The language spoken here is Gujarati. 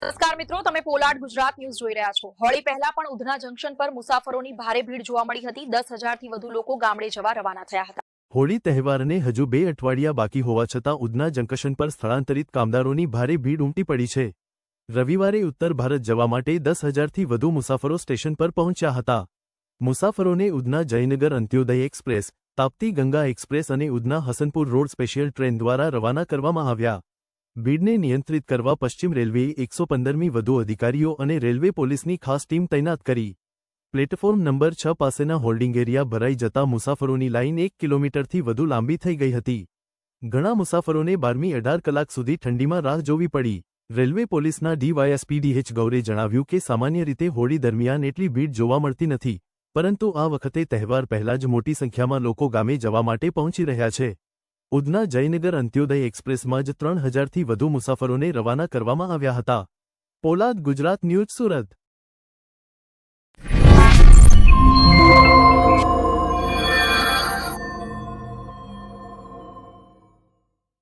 નમસ્કાર મિત્રો, તમે પોલાડ ગુજરાત ન્યૂઝ જોઈ રહ્યા છો। હોળી પહેલા પણ ઉધના જંકશન પર મુસાફરોની ભારે ભીડ જોવા મળી હતી। 10,000 થી વધુ લોકો ગામડે જવા રવાના થયા હતા। હોળી તહેવારને હજુ 2 અઠવાડિયા બાકી હોવા છતાં ઉધના જંકશન પર સ્થળાંતરિત કામદારોની ભારે ભીડ ઉમટી પડી છે। રવિવારે ઉત્તર ભારત જવા માટે 10,000 થી વધુ મુસાફરો સ્ટેશન પર પહોંચ્યા હતા। મુસાફરોને ઉધના જયનગર અંત્યોદય એક્સપ્રેસ, તાપ્તી ગંગા એક્સપ્રેસ અને Udhna Hasanpur road special train દ્વારા રવાના કરવામાં આવ્યા। ભીડને નિયંત્રિત કરવા પશ્ચિમ રેલવેએ 115મી વધુ અધિકારીઓ અને રેલવે પોલીસની ખાસ ટીમ તૈનાત કરી। પ્લેટફોર્મ નંબર 6 પાસેના હોલ્ડિંગ એરિયા ભરાઈ જતા મુસાફરોની લાઇન 1 કિલોમીટરથી વધુ લાંબી થઈ ગઈ હતી। ઘણા મુસાફરોને 12-18 કલાક સુધી ઠંડીમાં રાહ જોવી પડી। રેલવે પોલીસના ડીવાયએસપી ગૌરે જણાવ્યું કે સામાન્ય રીતે હોળી દરમિયાન એટલી ભીડ જોવા મળતી નથી, પરંતુ આ વખતે તહેવાર પહેલા જ મોટી સંખ્યામાં લોકો ગામે જવા માટે પહોંચી રહ્યા છે। ઉધના જયનગર અંત્યોદય એક્સપ્રેસમાં જ 3,000 થી વધુ મુસાફરોને રવાના કરવામાં આવ્યા હતા। પોલાદ ગુજરાત ન્યૂઝ સુરત।